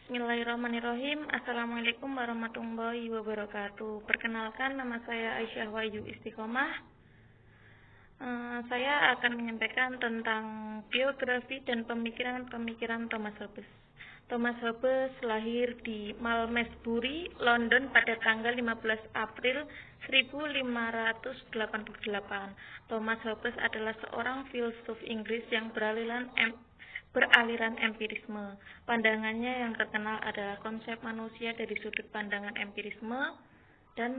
Bismillahirrahmanirrahim. Assalamualaikum warahmatullahi wabarakatuh. Perkenalkan, nama saya Aisyah Wahyu Istiqomah. Saya akan menyampaikan tentang biografi dan pemikiran-pemikiran Thomas Hobbes. Thomas Hobbes lahir di Malmesbury, London pada tanggal 15 April 1588. Thomas Hobbes adalah seorang filsuf Inggris yang beraliran empirisme. Pandangannya yang terkenal adalah konsep manusia dari sudut pandangan empirisme dan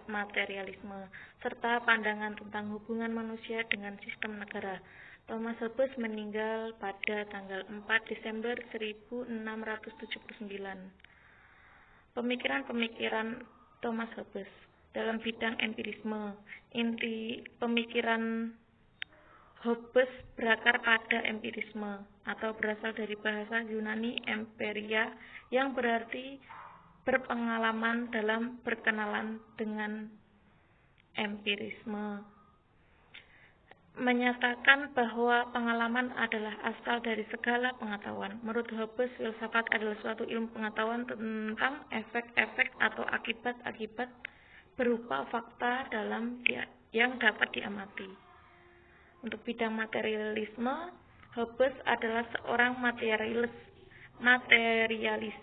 materialisme, serta pandangan tentang hubungan manusia dengan sistem negara. Thomas Hobbes meninggal pada tanggal 4 Desember 1679. Pemikiran-pemikiran Thomas Hobbes dalam bidang empirisme. Inti pemikiran Hobbes berakar pada empirisme atau berasal dari bahasa Yunani emperia yang berarti berpengalaman dalam berkenalan dengan empirisme. Menyatakan bahwa pengalaman adalah asal dari segala pengetahuan. Menurut Hobbes, filsafat adalah suatu ilmu pengetahuan tentang efek-efek atau akibat-akibat berupa fakta dalam yang dapat diamati. Untuk bidang materialisme, Hobbes adalah seorang materialis.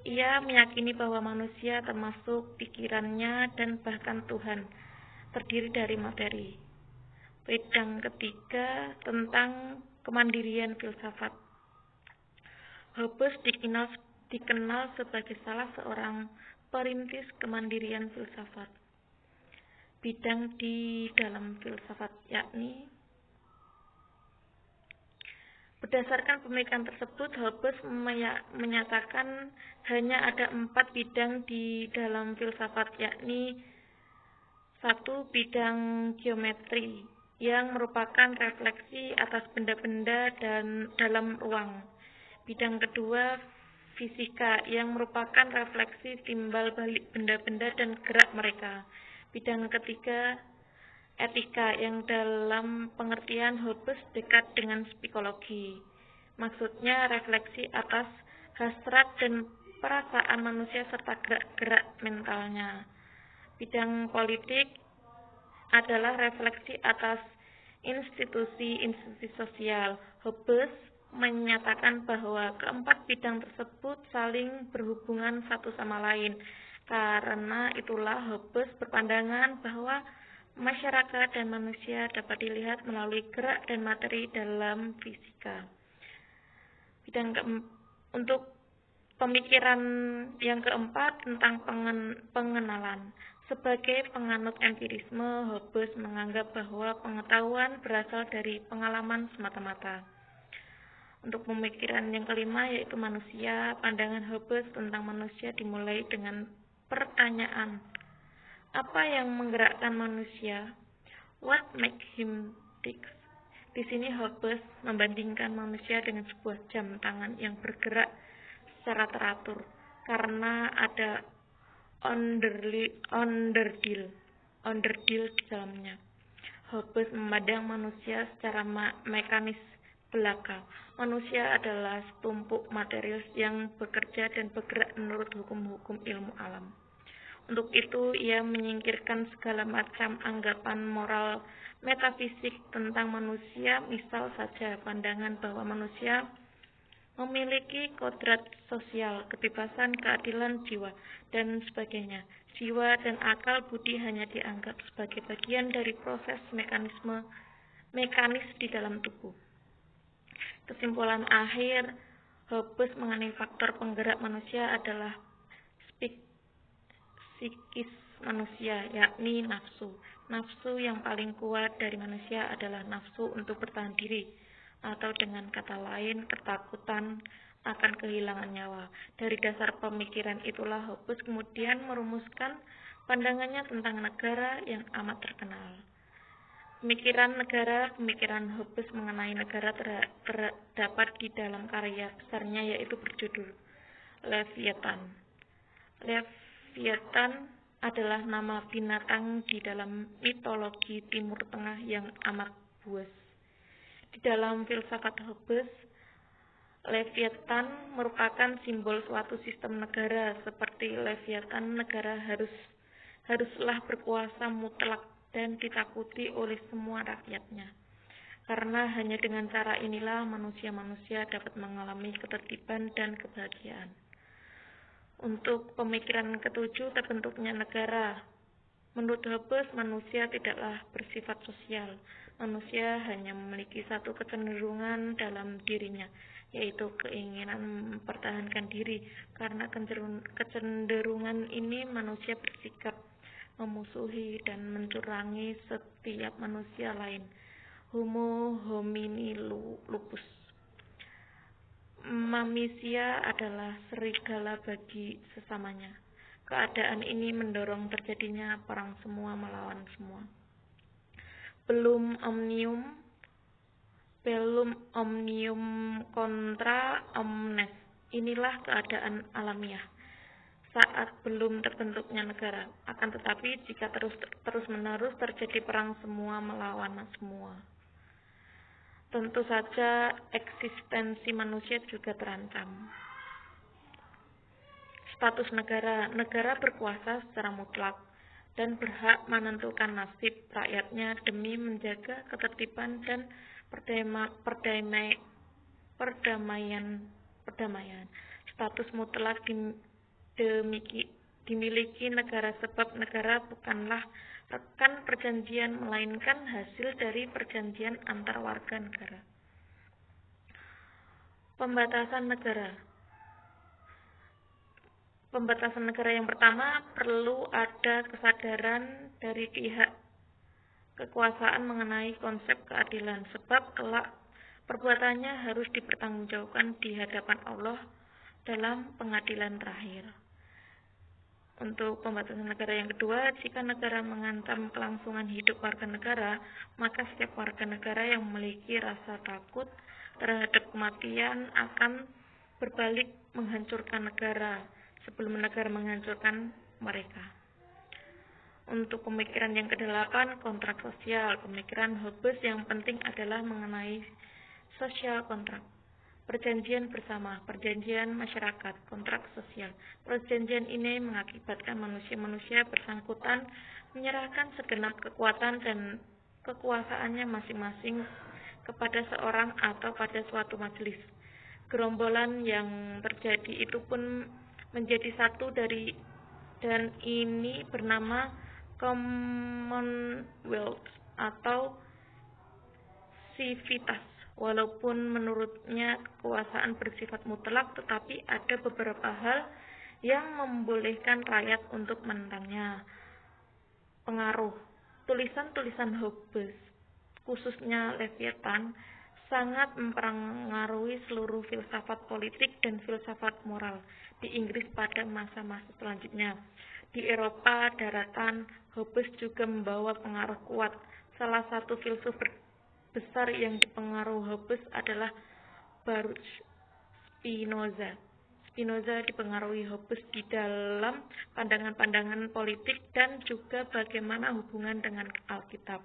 Ia meyakini bahwa manusia termasuk pikirannya dan bahkan Tuhan terdiri dari materi. Bidang ketiga tentang kemandirian filsafat. Hobbes dikenal sebagai salah seorang perintis kemandirian filsafat. Bidang di dalam filsafat yakni berdasarkan pemikiran tersebut, Hobbes menyatakan hanya ada 4 bidang di dalam filsafat, yakni 1. Bidang geometri, yang merupakan refleksi atas benda-benda dan dalam ruang. Bidang kedua, fisika, yang merupakan refleksi timbal balik benda-benda dan gerak mereka. Bidang ketiga, etika, yang dalam pengertian Hobbes dekat dengan psikologi. Maksudnya refleksi atas hasrat dan perasaan manusia serta gerak-gerak mentalnya. Bidang politik adalah refleksi atas institusi-institusi sosial. Hobbes menyatakan bahwa keempat bidang tersebut saling berhubungan satu sama lain. Karena itulah Hobbes berpandangan bahwa masyarakat dan manusia dapat dilihat melalui gerak dan materi dalam fisika. Untuk pemikiran yang keempat tentang pengenalan. Sebagai penganut empirisme, Hobbes menganggap bahwa pengetahuan berasal dari pengalaman semata-mata. Untuk pemikiran yang kelima yaitu manusia, pandangan Hobbes tentang manusia dimulai dengan pertanyaan, apa yang menggerakkan manusia? What makes him tick? Di sini Hobbes membandingkan manusia dengan sebuah jam tangan yang bergerak secara teratur karena ada onderdil di dalamnya. Hobbes memandang manusia secara mekanis belaka. Manusia adalah setumpuk material yang bekerja dan bergerak menurut hukum-hukum ilmu alam. Untuk itu, ia menyingkirkan segala macam anggapan moral metafisik tentang manusia, misal saja pandangan bahwa manusia memiliki kodrat sosial, kebebasan, keadilan jiwa, dan sebagainya. Jiwa dan akal budi hanya dianggap sebagai bagian dari proses mekanis di dalam tubuh. Kesimpulan akhir Hobbes mengenai faktor penggerak manusia adalah psikis manusia, yakni nafsu. Nafsu yang paling kuat dari manusia adalah nafsu untuk bertahan diri, atau dengan kata lain, ketakutan akan kehilangan nyawa. Dari dasar pemikiran itulah Hobbes kemudian merumuskan pandangannya tentang negara yang amat terkenal. Pemikiran Hobbes mengenai negara terdapat di dalam karya besarnya, yaitu berjudul Leviathan. Leviathan adalah nama binatang di dalam mitologi Timur Tengah yang amat buas. Di dalam filsafat Hobbes, Leviathan merupakan simbol suatu sistem negara. Seperti Leviathan, negara haruslah berkuasa mutlak dan ditakuti oleh semua rakyatnya. Karena hanya dengan cara inilah manusia-manusia dapat mengalami ketertiban dan kebahagiaan. Untuk pemikiran ketujuh, terbentuknya negara. Menurut Hobbes, manusia tidaklah bersifat sosial. Manusia hanya memiliki satu kecenderungan dalam dirinya, yaitu keinginan mempertahankan diri. Karena kecenderungan ini, manusia bersikap memusuhi dan mencurangi setiap manusia lain. Homo homini lupus. Manusia adalah serigala bagi sesamanya. Keadaan ini mendorong terjadinya perang semua melawan semua. Bellum omnium contra omnes. Inilah keadaan alamiah saat belum terbentuknya negara. Akan tetapi jika terus-menerus terjadi perang semua melawan semua, tentu saja eksistensi manusia juga terancam. Status negara. Negara berkuasa secara mutlak dan berhak menentukan nasib rakyatnya demi menjaga ketertiban dan perdamaian. Status mutlak dimiliki negara sebab negara bukanlah rekan perjanjian melainkan hasil dari perjanjian antar warga negara. Pembatasan negara. Pembatasan negara yang pertama, perlu ada kesadaran dari pihak kekuasaan mengenai konsep keadilan, sebab kelak perbuatannya harus dipertanggungjawabkan di hadapan Allah dalam pengadilan terakhir. Untuk pembatasan negara yang kedua, jika negara mengancam kelangsungan hidup warga negara, maka setiap warga negara yang memiliki rasa takut terhadap kematian akan berbalik menghancurkan negara sebelum negara menghancurkan mereka. Untuk pemikiran yang kedelapan, kontrak sosial. Pemikiran Hobbes yang penting adalah mengenai social contract. Perjanjian bersama, perjanjian masyarakat, kontrak sosial. Perjanjian ini mengakibatkan manusia-manusia bersangkutan menyerahkan segenap kekuatan dan kekuasaannya masing-masing kepada seorang atau pada suatu majelis. Gerombolan yang terjadi itu pun menjadi satu dan ini bernama Commonwealth atau civitas. Walaupun menurutnya kekuasaan bersifat mutlak, tetapi ada beberapa hal yang membolehkan rakyat untuk menentangnya. Pengaruh. Tulisan-tulisan Hobbes, khususnya Leviathan, sangat mempengaruhi seluruh filsafat politik dan filsafat moral di Inggris pada masa-masa selanjutnya. Di Eropa daratan, Hobbes juga membawa pengaruh kuat. Salah satu filsuf besar yang dipengaruhi Hobbes adalah Baruch Spinoza. Spinoza dipengaruhi Hobbes di dalam pandangan-pandangan politik dan juga bagaimana hubungan dengan Alkitab.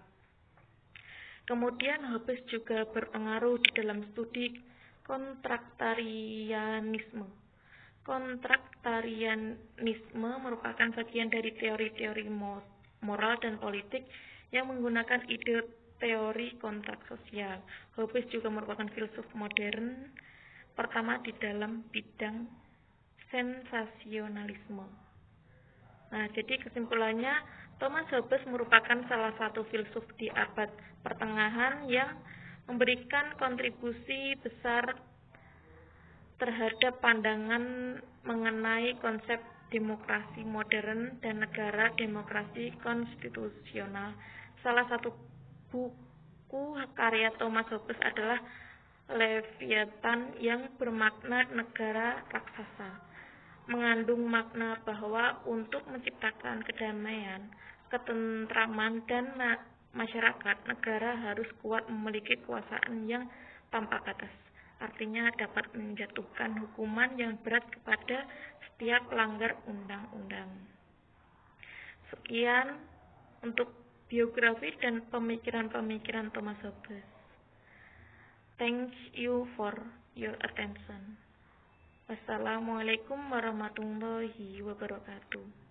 Kemudian Hobbes juga berpengaruh di dalam studi kontraktarianisme. Kontraktarianisme merupakan bagian dari teori-teori moral dan politik yang menggunakan ide teori kontrak sosial. Hobbes juga merupakan filsuf modern pertama di dalam bidang sensasionalisme. Nah, jadi kesimpulannya, Thomas Hobbes merupakan salah satu filsuf di abad pertengahan yang memberikan kontribusi besar terhadap pandangan mengenai konsep demokrasi modern dan negara demokrasi konstitusional. Salah satu buku karya Thomas Hobbes adalah Leviathan yang bermakna negara raksasa. Mengandung makna bahwa untuk menciptakan kedamaian, ketentraman, dan masyarakat, negara harus kuat memiliki kekuasaan yang tanpa batas. Artinya dapat menjatuhkan hukuman yang berat kepada setiap pelanggar undang-undang. Sekian untuk biografi dan pemikiran-pemikiran Thomas Hobbes. Thank you for your attention. Wassalamualaikum warahmatullahi wabarakatuh.